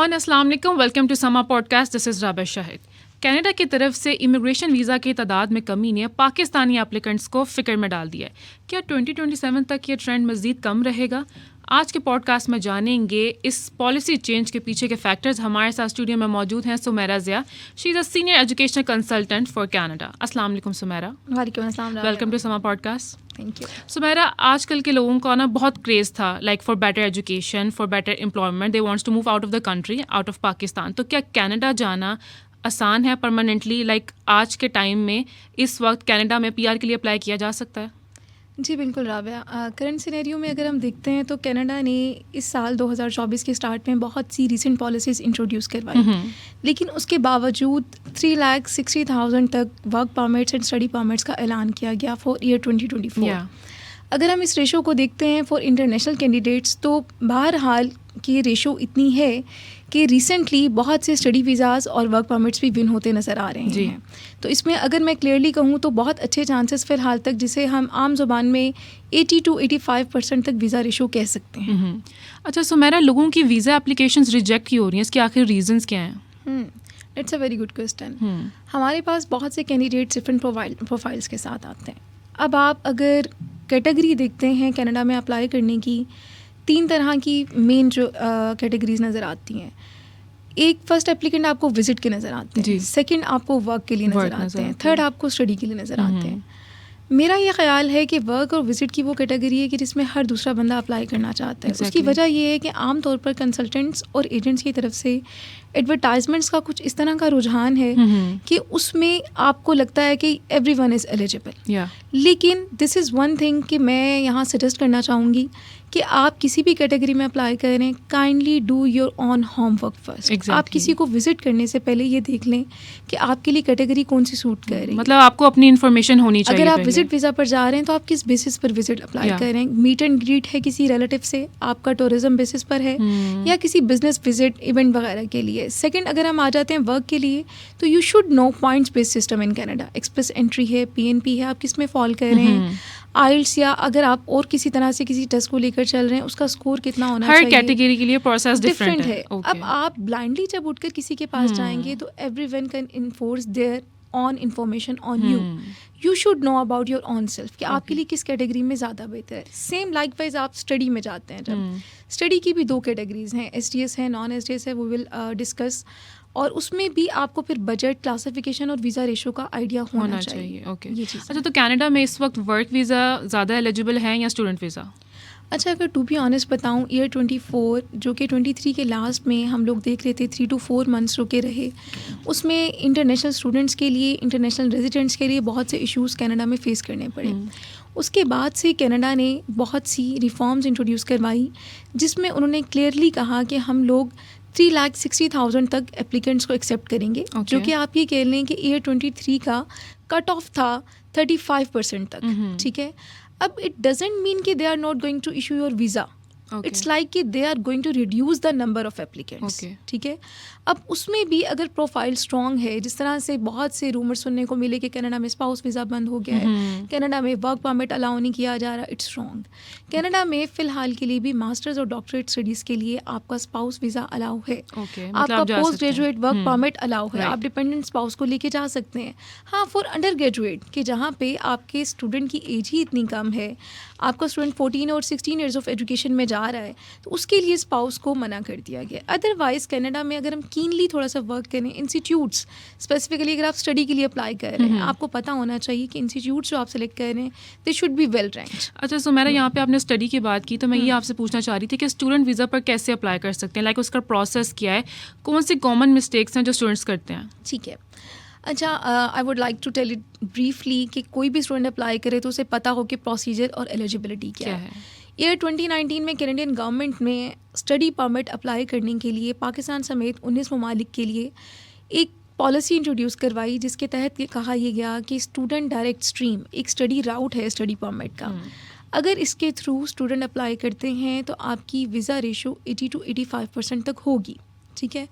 Everyone, अस्सलाम वालेकुम, welcome to Samaa podcast. This is Raba Shahid. Canada की तरफ से इमिग्रेशन वीज़ा की तादाद में कमी ने पाकिस्तानी एप्लीकेंट्स को फ़िक्र में डाल दिया है। क्या 2027 तक ये ट्रेंड मज़ीद कम रहेगा? आज के पॉडकास्ट में जानेंगे इस पॉलिसी चेंज के पीछे के फैक्टर्स। हमारे साथ स्टूडियो में मौजूद हैं Sumera Zia. She is a senior educational consultant for Canada. अस्सलाम वालेकुम सुमेरा। वालेकुम अस्सलाम। Welcome to Samaa podcast. Thank you. Sumera, आजकल के लोगों का ना बहुत क्रेज़ था, like for better education, for better employment, they wants to move out of the country, out of Pakistan. तो क्या कनाडा जाना आसान है परमानेंटली? लाइक आज के टाइम में इस वक्त कनाडा में पीआर के लिए अप्लाई किया जा सकता है? जी बिल्कुल राबिया। करंट सिनेरियो में अगर हम देखते हैं तो कनाडा ने इस साल 2024 के स्टार्ट में बहुत सी रीसेंट पॉलिसीज़ इंट्रोड्यूस करवाई, लेकिन उसके बावजूद 3,60,000 तक work permits and study permits का ऐलान किया गया फॉर ईयर 2024। अगर हम इस रेशो को देखते हैं फॉर इंटरनेशनल कैंडिडेट्स, तो बहरहाल की रेशो इतनी है कि रिसेंटली बहुत से स्टडी वीज़ाज़ और वर्क परमिट्स भी विन होते नज़र आ रहे हैं। तो इसमें अगर मैं क्लियरली कहूँ तो बहुत अच्छे चांसेस फ़िलहाल तक, जिसे हम आम ज़ुबान में 80 to 85% तक वीज़ा रेशो कह सकते हैं। अच्छा सुमेरा, लोगों की वीज़ा एप्लीकेशंस रिजेक्ट क्यों हो रही हैं? इसके आखिर रीजंस क्या हैं? It's a very good question. हमारे पास बहुत से कैंडिडेट्स डिफरेंट प्रोफाइल्स के साथ आते हैं। अब आप अगर कैटेगरी देखते हैं कनाडा में अप्लाई करने की, 3 तरह की मेन जो कैटेगरीज नज़र आती हैं। एक फर्स्ट एप्लीकेंट आपको विजिट के नज़र आते हैं, सेकंड आपको वर्क के लिए नज़र आते हैं, थर्ड आपको स्टडी के लिए नज़र आते हैं। मेरा ये ख्याल है कि वर्क और विजिट की वो कैटेगरी है कि जिसमें हर दूसरा बंदा अप्लाई करना चाहता है। उसकी वजह ये है कि आम तौर पर कंसल्टेंट्स और एजेंट्स की तरफ से एडवर्टाइजमेंट्स का कुछ इस तरह का रुझान है कि उसमें आपको लगता है कि एवरीवन इज़ एलिजिबल। लेकिन दिस इज़ वन थिंग कि मैं यहाँ सजेस्ट करना चाहूँगी कि आप किसी भी कैटेगरी में अप्लाई करें, kindly do your on homework first. आप किसी को विजिट करने से पहले ये देख लें कि आपके लिए कैटेगरी कौन सी सूट कर रही है। मतलब आपको अपनी इन्फॉर्मेशन होनी चाहिए। अगर आप विजिट वीज़ा पर जा रहे हैं तो आप किस बेसिस पर विजिट अप्लाई करें? मीट एंड ग्रीट है किसी रिलेटिव से, आपका टूरिज्म बेसिस पर है, या किसी बिजनेस विजिट इवेंट वगैरह के लिए। सेकंड, अगर हम आ जाते हैं वर्क के लिए, तो you should no points based system in Canada. Express entry है, पीएनपी है, आप किस में फॉल कर रहे हैं, आइल्स या अगर आप और किसी तरह से किसी टेस्ट को लेकर चल रहे हैं, उसका स्कोर कितना होना चाहिए। हर कैटेगरी के लिए प्रोसेस डिफरेंट है। अब आप ब्लाइंडली जब उठकर किसी के पास जाएंगे तो everyone can enforce their own information on you. You should know about your own self कि आपके लिए किस कैटेगरी में ज़्यादा बेहतर है। सेम लाइकवाइज आप स्टडी में जाते हैं, जब स्टडी की भी 2 कैटेगरीज हैं, STS है, नॉन STS है, वो विल डिस्कस। और उसमें भी आपको फिर बजट, क्लासिफिकेशन और वीज़ा रेशो का आइडिया होना चाहिए। ये चीज़। अच्छा, तो कनाडा में इस वक्त वर्क वीज़ा ज़्यादा एलिजिबल है या स्टूडेंट वीज़ा? अच्छा, अगर टू बी ऑनेस्ट बताऊँ, ईयर 24 जो कि 23 के लास्ट में हम लोग देख रहे थे 3 to 4 मंथ्स रुके रहे, उसमें इंटरनेशनल स्टूडेंट्स के लिए, इंटरनेशनल रेजिडेंट्स के लिए बहुत से इश्यूज़ कनाडा में फ़ेस करने पड़े। उसके बाद से कनाडा ने बहुत सी रिफॉर्म्स इंट्रोड्यूस करवाई, जिसमें उन्होंने क्लियरली कहा कि हम लोग 3,60,000 तक एप्लीकेंट्स को एक्सेप्ट करेंगे, जो कि आप ये कह लें कि ईयर 23 का कट ऑफ था 35% तक। ठीक है, अब इट डजेंट मीन कि they are not going to issue your visa. It's like कि they are going to reduce the number of applicants. ठीक है, अब उसमें भी अगर प्रोफाइल स्ट्रॉन्ग है, जिस तरह से बहुत से रूमर सुनने को मिले कि कनाडा में स्पाउस वीज़ा बंद हो गया है, कनाडा में वर्क परमिट अलाउ नहीं किया जा रहा, इट्स स्ट्रॉन्ग। कनाडा में फ़िलहाल के लिए भी मास्टर्स और डॉक्टरेट स्टडीज़ के लिए आपका स्पाउस वीज़ा अलाउ है, आपका post graduate work permit allow है, आप डिपेंडेंट स्पाउस को लेके जा सकते हैं। हाँ, फॉर अंडर ग्रेजुएट कि जहाँ पे आपके स्टूडेंट की एज ही इतनी कम है, आपका स्टूडेंट 14 और 16 ईयर्स ऑफ एजुकेशन में जा रहा है, तो उसके लिए स्पाउस को मना कर दिया गया। अदरवाइज़ कनाडा में अगर हम कीनली थोड़ा सा वर्क करें, इंस्टीट्यूट्स स्पेसिफिकली अगर आप स्टडी के लिए अप्लाई कर रहे हैं, आपको पता होना चाहिए कि इंस्टीट्यूट्स जो आप सेलेक्ट कर रहे हैं they should be well ranked. अच्छा सुमेरा, यहाँ पे आपने स्टडी की बात की, तो मैं ये आपसे पूछना चाह रही थी कि स्टूडेंट वीज़ा पर कैसे अप्लाई कर सकते हैं? लाइक उसका प्रोसेस क्या है, कौन सी कॉमन मिस्टेक्स हैं जो स्टूडेंट्स करते हैं? ठीक है, अच्छा, I would like to tell it briefly कि कोई भी स्टूडेंट अप्लाई करे तो उसे पता हो कि प्रोसीजर और एलिजिबिलिटी क्या है। ईयर 2019 में कैनेडियन गवर्नमेंट ने स्टडी परमिट अप्लाई करने के लिए पाकिस्तान समेत 19 ममालिक के लिए एक पॉलिसी इंट्रोड्यूस करवाई, जिसके तहत ये कहा यह गया कि स्टूडेंट डायरेक्ट स्ट्रीम एक स्टडी राउट है स्टडी परमिट का। अगर इसके थ्रू स्टूडेंट अप्लाई करते हैं तो आपकी वीज़ा रेशो 80 to 85% तक होगी। ठीक है,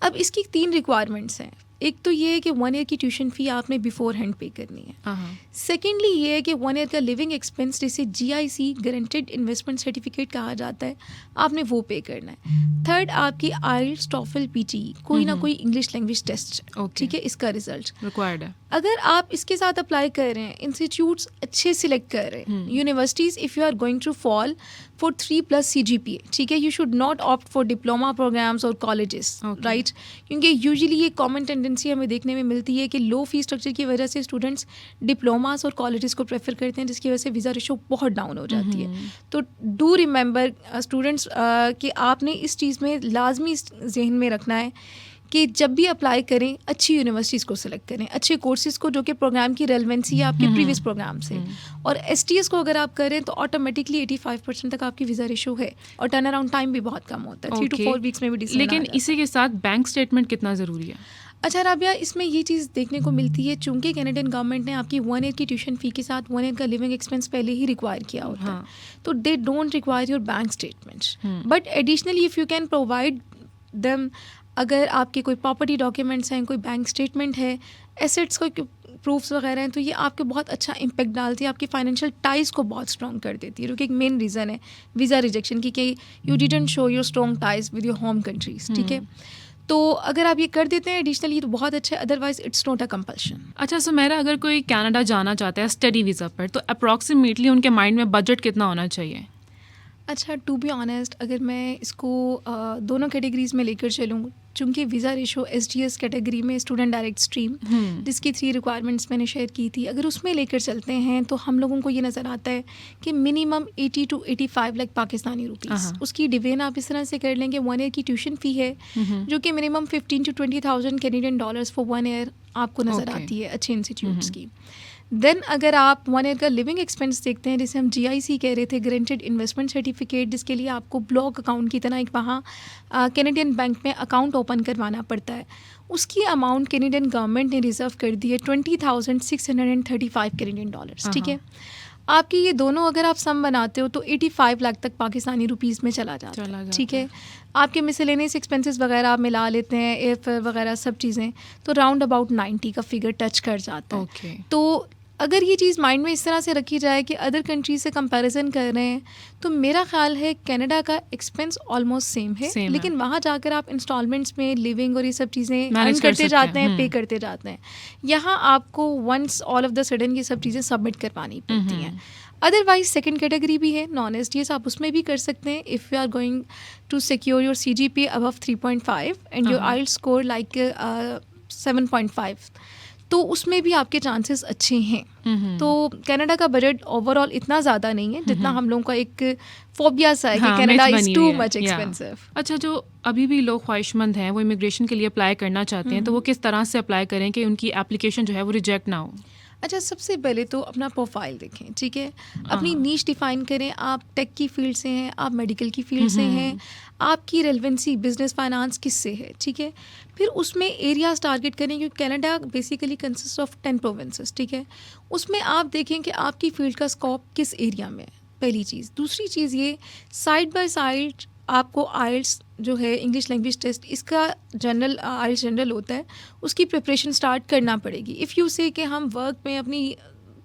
अब इसकी 3 रिक्वायरमेंट्स हैं। एक तो ये है कि 1 ईयर की ट्यूशन फ़ी आपने बिफोर हैंड पे करनी है। हाँ। सेकेंडली ये है कि 1 ईयर का लिविंग एक्सपेंस जिसे GIC गारंटेड इन्वेस्टमेंट सर्टिफिकेट कहा जाता है, आपने वो पे करना है। थर्ड, आपकी आइल्स, टॉफल, PTE कोई ना कोई इंग्लिश लैंग्वेज टेस्ट, ठीक है, इसका रिजल्ट रिक्वायर्ड है। अगर आप इसके साथ अप्लाई कर रहे हैं, इंस्टीट्यूट्स अच्छे सिलेक्ट कर रहे हैं, universities if you are going to fall for 3+ CGPA, ठीक है, you should not opt for diploma programmes और कॉलेजेस, राइट, क्योंकि यूजुअली ये कॉमन टेंडेंसी हमें देखने में मिलती है कि लो फी स्ट्रक्चर की वजह से स्टूडेंट्स डिप्लोमास और कॉलेजेस को प्रेफर करते हैं, जिसकी वजह से वीज़ा रेशो बहुत डाउन हो जाती है। तो डू रिमेंबर स्टूडेंट्स कि आपने इस चीज़ में लाजमी जहन में रखना है कि जब भी अप्लाई करें अच्छी यूनिवर्सिटीज़ को सिलेक्ट करें, अच्छे कोर्सेज़ को जो कि प्रोग्राम की रेलेवेंसी है आपके प्रीवियस प्रोग्राम से। और STS को अगर आप करें तो ऑटोमेटिकली 85% तक आपकी वीज़ा रेशो है और टर्न अराउंड टाइम भी बहुत कम होता है, 3 to 4 वीक्स में भी डिसीजन। लेकिन इसी के साथ बैंक स्टेटमेंट कितना ज़रूरी है? अच्छा राबिया, इसमें ये चीज़ देखने को मिलती है, चूंकि कैनेडियन गवर्नमेंट ने आपकी 1 ईयर की ट्यूशन फ़ी के साथ 1 ईयर का लिविंग एक्सपेंस पहले ही रिक्वायर किया होता है, तो they don't require your bank statement, but additionally if you can provide them, अगर आपके कोई प्रॉपर्टी डॉक्यूमेंट्स हैं, कोई बैंक स्टेटमेंट है, एसेट्स कोई प्रूफ्स वगैरह हैं, तो ये आपके बहुत अच्छा इम्पैक्ट डालती है, आपकी फाइनेंशियल टाइज़ को बहुत स्ट्रॉन्ग कर देती है, जो कि एक मेन रीज़न है वीज़ा रिजेक्शन की, कि you didn't show your strong ties with your home countries, ठीक है। तो अगर आप ये कर देते हैं एडिशनली तो बहुत अच्छा है, otherwise it's not a compulsion. अच्छा सुमेरा, अगर कोई कनाडा जाना चाहता है स्टडी वीज़ा पर, तो अप्रॉक्सीमेटली उनके माइंड में बजट कितना होना चाहिए? अच्छा, टू बी ऑनेस्ट, अगर मैं इसको दोनों कैटेगरीज में लेकर चलूँ, चूँकि वीज़ा रेशो SDS कैटेगरी में स्टूडेंट डायरेक्ट स्ट्रीम, जिसकी 3 रिक्वायरमेंट्स मैंने शेयर की थी, अगर उसमें लेकर चलते हैं तो हम लोगों को ये नज़र आता है कि minimum 80 to 85 lakh Pakistani rupees उसकी डिवीजन आप इस तरह से कर लेंगे। 1 ईयर की ट्यूशन फ़ी है जो कि minimum 15 to 20,000 Canadian dollars for 1 year आपको नज़र आती है अच्छे इंस्टीट्यूट्स की। देन अगर आप 1 ईयर का लिविंग एक्सपेंस देखते हैं, जिसे हम GIC कह रहे थे, गारंटेड इन्वेस्टमेंट सर्टिफिकेट, जिसके लिए आपको ब्लॉक अकाउंट की तरह एक वहाँ कैनेडियन बैंक में अकाउंट ओपन करवाना पड़ता है, उसकी अमाउंट कैनेडियन गवर्नमेंट ने रिजर्व कर दी है 20,635 कैनेडियन डॉलर्स, ठीक है। आपकी ये दोनों अगर आप सम बनाते हो तो 85 लाख तक पाकिस्तानी रुपीज़ में चला जाता है, ठीक है। आपके मिसलेनियस एक्सपेंसेस वगैरह आप मिला लेते हैं, एयरफेयर वगैरह सब चीज़ें, तो राउंड अबाउट 90 का फिगर टच कर जाता है। तो अगर ये चीज़ माइंड में इस तरह से रखी जाए कि अदर कंट्री से कंपैरिजन कर रहे हैं, तो मेरा ख्याल है कनाडा का एक्सपेंस ऑलमोस्ट सेम है, लेकिन वहाँ जाकर आप इंस्टॉलमेंट्स में लिविंग और ये सब चीज़ें अर्न करते जाते हैं, पे करते जाते हैं। यहाँ आपको once all of the sudden ये सब चीज़ें सबमिट करवानी पड़ती हैं। अदरवाइज सेकंड कैटेगरी भी है, नॉन SDS, आप उसमें भी कर सकते हैं if you are going to secure your CGPA above 3.5 and your IELTS score like 7.5, तो उसमें भी आपके चांसेस अच्छे हैं। तो कनाडा का बजट ओवरऑल इतना ज़्यादा नहीं है जितना हम लोगों का एक फोबिया सा है कि Canada is too much expensive. अच्छा, जो अभी भी लोग ख्वाहिशमंद हैं, वो इमिग्रेशन के लिए अप्लाई करना चाहते हैं, तो वो किस तरह से अप्लाई करें कि उनकी एप्लीकेशन जो है वो रिजेक्ट ना हो? अच्छा, सबसे पहले तो अपना प्रोफाइल देखें, ठीक है, अपनी नीश डिफ़ाइन करें, आप टेक की फील्ड से हैं, आप मेडिकल की फील्ड से हैं, आपकी रेलेवेंसी बिजनेस फाइनेंस किससे है, ठीक है। फिर उसमें एरियाज टारगेट करें, क्योंकि Canada basically consist of 10 provinces, ठीक है। उसमें आप देखें कि आपकी फील्ड का स्कोप किस एरिया में है, पहली चीज़। दूसरी चीज़ ये, साइड बाय साइड आपको आइल्स जो है इंग्लिश लैंग्वेज टेस्ट, इसका जनरल आइल्स जनरल होता है, उसकी प्रिपरेशन स्टार्ट करना पड़ेगी। इफ़ यू से कि हम वर्क में अपनी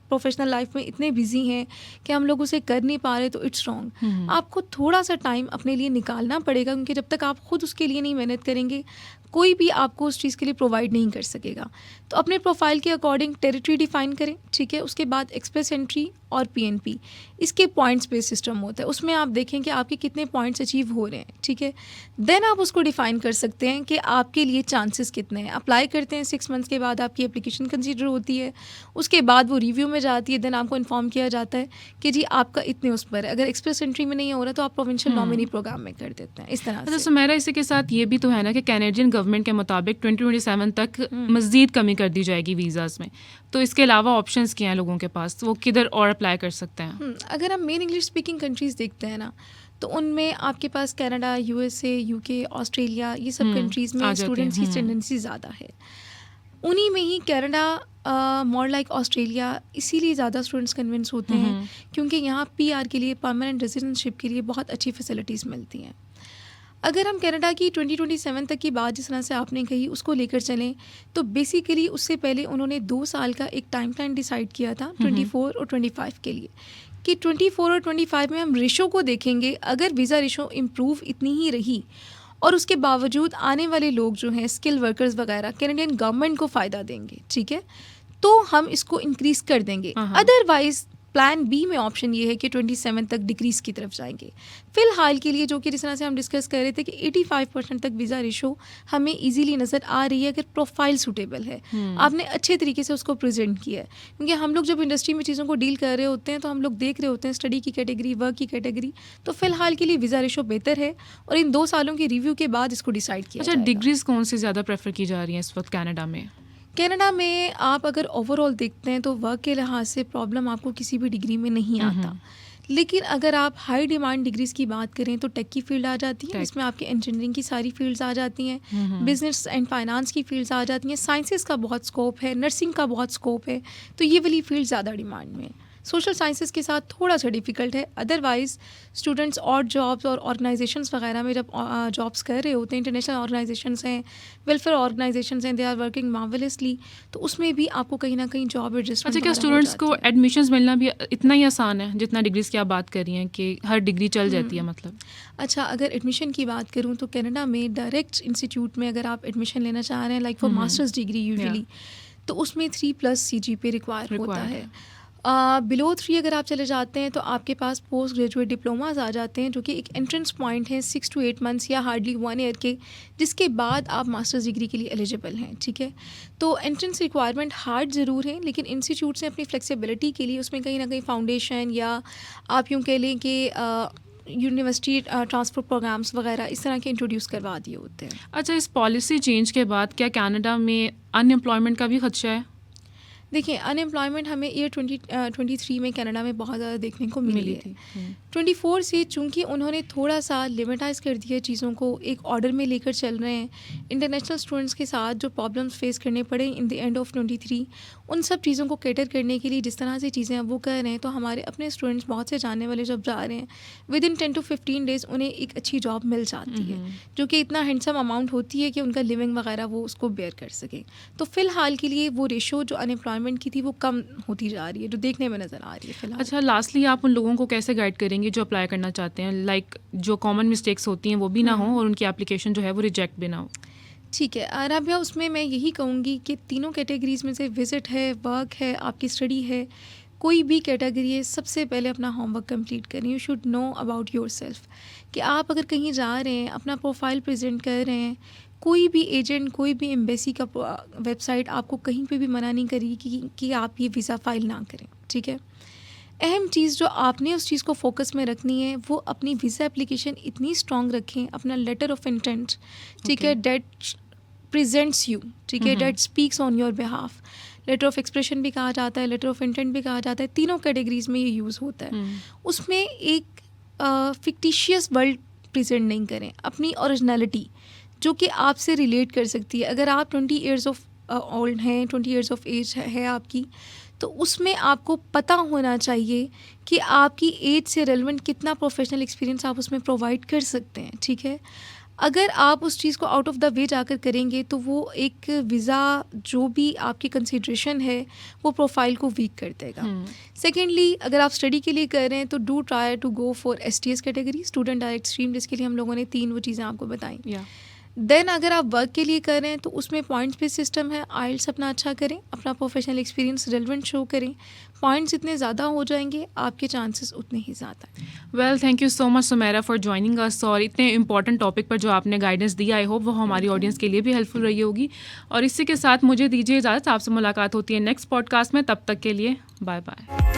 प्रोफेशनल लाइफ में इतने बिजी हैं कि हम लोग उसे कर नहीं पा रहे, तो इट्स रॉन्ग। आपको थोड़ा सा टाइम अपने लिए निकालना पड़ेगा, क्योंकि जब तक आप खुद उसके लिए नहीं मेहनत करेंगे, कोई भी आपको उस चीज़ के लिए प्रोवाइड नहीं कर सकेगा। तो अपने प्रोफाइल के अकॉर्डिंग टेरिटरी डिफ़ाइन करें, ठीक है। उसके बाद एक्सप्रेस एंट्री और PNP, इसके पॉइंट्स बेस्ड सिस्टम होता है, उसमें आप देखें कि आपके कितने पॉइंट्स अचीव हो रहे हैं, ठीक है। देन आप उसको डिफ़ाइन कर सकते हैं कि आपके लिए चांसेस कितने हैं। अप्लाई करते हैं, 6 मंथ्स के बाद आपकी एप्लीकेशन कंसीडर होती है, उसके बाद वो रिव्यू में जाती है, देन आपको इन्फॉर्म किया जाता है कि जी आपका इतने उस पर है। अगर एक्सप्रेस एंट्री में नहीं हो रहा तो आप प्रोविंशियल नॉमिनी प्रोग्राम में कर देते हैं, इस तरह से। तो मेरा इसी के साथ ये भी तो है ना कि कैनेडियन गवर्नमेंट के मुताबिक 2027 तक मज़ीद कमी कर दी जाएगी वीज़ाज़ में, तो इसके अलावा ऑप्शंस क्या हैं लोगों के पास, वो किधर और अप्लाई कर सकते हैं? अगर हम मेन इंग्लिश स्पीकिंग कंट्रीज़ देखते हैं ना, तो उनमें आपके पास कनाडा, USA, UK, ऑस्ट्रेलिया, ये सब कंट्रीज़ में स्टूडेंट्स की टेंडेंसी ज़्यादा है। उन्हीं में ही कनाडा मोर लाइक ऑस्ट्रेलिया इसीलिए ज़्यादा स्टूडेंट्स कन्विंस होते हैं, क्योंकि यहाँ PR के लिए, परमानेंट रेजिडेंटशिप के लिए बहुत अच्छी फैसिलिटीज़ मिलती हैं। अगर हम कनाडा की 2027 तक की बात जिस तरह से आपने कही उसको लेकर चलें, तो बेसिकली उससे पहले उन्होंने 2 साल का एक टाइम प्लान डिसाइड किया था 24 और 25 के लिए, कि 24 और 25 में हम रेशो को देखेंगे। अगर वीज़ा रेशो इम्प्रूव इतनी ही रही और उसके बावजूद आने वाले लोग जो हैं स्किल वर्कर्स वगैरह कैनेडियन गवर्नमेंट को फ़ायदा देंगे, ठीक है, तो हम इसको इंक्रीज़ कर देंगे। अदरवाइज़ प्लान बी में ऑप्शन ये है कि 27 तक डिक्रीज़ की तरफ जाएंगे। फ़िलहाल के लिए जो कि जिस तरह से हम डिस्कस कर रहे थे कि 85% तक वीज़ा रेशो हमें इजीली नज़र आ रही है अगर प्रोफाइल सूटेबल है, आपने अच्छे तरीके से उसको प्रेजेंट किया है। क्योंकि हम लोग जब इंडस्ट्री में चीज़ों को डील कर रहे होते हैं तो हम लोग देख रहे होते हैं स्टडी की कैटेगरी, वर्क की कैटेगरी, तो फ़िलहाल के लिए वीज़ा रेशो बेहतर है और इन 2 सालों के रिव्यू के बाद इसको डिसाइड किया जाएगा। डिग्रीज कौन सी ज़्यादा प्रेफर की जा रही हैं इस वक्त कनाडा में? कनाडा में आप अगर ओवरऑल देखते हैं तो वर्क के लिहाज से प्रॉब्लम आपको किसी भी डिग्री में नहीं आता, लेकिन अगर आप हाई डिमांड डिग्रीज़ की बात करें तो टेक की फील्ड आ जाती है, इसमें आपके इंजीनियरिंग की सारी फील्ड्स आ जाती हैं, बिजनेस एंड फाइनेंस की फील्ड्स आ जाती हैं, साइंसेस का बहुत स्कोप है, नर्सिंग का बहुत स्कोप है, तो ये वाली फील्ड ज़्यादा डिमांड में है। सोशल साइंसेस के साथ थोड़ा सा डिफ़िकल्ट है। अदरवाइज़ स्टूडेंट्स और जॉब्स और ऑर्गेनाइजेशंस वगैरह में जब जॉब्स कर रहे होते हैं, इंटरनेशनल ऑर्गेनाइजेशंस हैं, वेलफेयर ऑर्गेनाइजेशंस हैं, दे आर वर्किंग मार्वेलसली, तो उसमें भी आपको कहीं ना कहीं जॉब एडजस्टमेंट। अच्छा, क्या स्टूडेंट्स को एडमिशन्स मिलना भी इतना ही आसान है जितना डिग्रीज़ की आप बात कर रही हैं कि हर डिग्री चल जाती है मतलब? अच्छा, अगर एडमिशन की बात करूँ तो कनाडा में डायरेक्ट इंस्टीट्यूट में अगर आप एडमिशन लेना चाह रहे हैं like for masters degree usually, तो उसमें 3+ CGPA रिक्वायर होता है। बिलो 3 अगर आप चले जाते हैं तो आपके पास पोस्ट ग्रेजुएट डिप्लोमाज आ जाते हैं जो कि एक एंट्रेंस पॉइंट है 6 to 8 months या हार्डली 1 year के, जिसके बाद आप मास्टर्स डिग्री के लिए एलिजिबल हैं, ठीक है। तो एंट्रेंस रिक्वायरमेंट हार्ड ज़रूर है, लेकिन इंस्टीट्यूट से अपनी फ्लेक्सिबिलिटी के लिए उसमें कहीं ना कहीं फाउंडेशन या आप यूँ कह लें कि यूनिवर्सिटी ट्रांसफ़र प्रोग्राम्स वगैरह इस तरह के इंट्रोड्यूस करवा दिए होते हैं। अच्छा, इस पॉलिसी चेंज के बाद क्या कनाडा में अनएम्प्लॉयमेंट का भी खदशा है? देखिए, अनएम्प्लॉयमेंट हमें ईयर 2023 में कनाडा में बहुत ज़्यादा देखने को मिली है। 24 से चूंकि उन्होंने थोड़ा सा लिमिटाइज़ कर दिया चीज़ों को, एक ऑर्डर में लेकर चल रहे हैं, इंटरनेशनल स्टूडेंट्स के साथ जो प्रॉब्लम्स फेस करने पड़े इन द एंड ऑफ 23, उन सब चीज़ों को कैटर करने के लिए जिस तरह से चीज़ें अब वो कर रहे हैं, तो हमारे अपने स्टूडेंट्स बहुत से जानने वाले जब जा रहे हैं विद इन 10 to 15 days उन्हें एक अच्छी जॉब मिल जाती है, जो कि इतना हैंडसम अमाउंट होती है कि उनका लिविंग वगैरह वो उसको बेयर कर सके। तो फ़िलहाल के लिए वो रेशो जो अनएम्प्लॉयमेंट की थी वो कम होती जा रही है, जो देखने में नज़र आ रही है फ़िलहाल। अच्छा, लास्टली आप उन लोगों को कैसे गाइड करेंगे जो अप्लाई करना चाहते हैं, लाइक जो कॉमन मिस्टेक्स होती हैं वो भी ना हो और उनकी एप्लीकेशन जो है वो रिजेक्ट भी ना हो? ठीक है राबिया, उसमें मैं यही कहूँगी कि तीनों कैटेगरीज़ में से विज़िट है, वर्क है, आपकी स्टडी है, कोई भी कैटेगरी है, सबसे पहले अपना होमवर्क कंप्लीट करें। You should know about yourself कि आप अगर कहीं जा रहे हैं, अपना प्रोफाइल प्रेजेंट कर रहे हैं, कोई भी एजेंट, कोई भी एम्बेसी का वेबसाइट आपको कहीं पे भी मना नहीं करेगी कि आप ये वीज़ा फाइल ना करें, ठीक है। अहम चीज़ जो आपने उस चीज़ को फोकस में रखनी है वो अपनी वीज़ा एप्लीकेशन इतनी स्ट्रॉन्ग रखें, अपना लेटर ऑफ इंटेंट, ठीक है, डेट प्रेजेंट्स यू, ठीक है, that speaks on your behalf. Letter of expression भी कहा जाता है, लेटर ऑफ इंटेंट भी कहा जाता है, तीनों कैटेगरीज में ये यूज़ होता है। उसमें एक फिक्टिशियस वर्ल्ड प्रेजेंट नहीं करें, अपनी ओरिजिनलिटी जो कि आपसे रिलेट कर सकती है। अगर आप 20 years ऑफ ओल्ड हैं, 20 years ऑफ एज है आपकी, तो उसमें आपको पता होना चाहिए कि आपकी एज से रेलेवेंट कितना प्रोफेशनल एक्सपीरियंस आप उसमें प्रोवाइड कर सकते हैं, ठीक है। अगर आप उस चीज़ को आउट ऑफ द वे जाकर करेंगे तो वो एक वीज़ा जो भी आपकी कंसिड्रेशन है वो प्रोफाइल को वीक कर देगा। सेकेंडली, अगर आप स्टडी के लिए कर रहे हैं तो do try to go for STS category, student direct stream, जिसके लिए हम लोगों ने 3 वो चीज़ें आपको बताई। देन अगर आप वर्क के लिए कर रहे हैं तो उसमें पॉइंट्स पे सिस्टम है, आइल्स अपना अच्छा करें, अपना प्रोफेशनल एक्सपीरियंस रेलेवेंट शो करें। पॉइंट्स जितने ज़्यादा हो जाएंगे आपके चांसेस उतने ही ज़्यादा हैं। Well, thank you so much Sumera for joining us, और इतने इंपॉर्टेंट टॉपिक पर जो आपने गाइडेंस दी, आई होप वो हमारी ऑडियंस के लिए भी हेल्पफुल रही होगी। और इसी के साथ मुझे दीजिए इजाज़त, आपसे मुलाकात होती है नेक्स्ट पॉडकास्ट में, तब तक के लिए बाय बाय।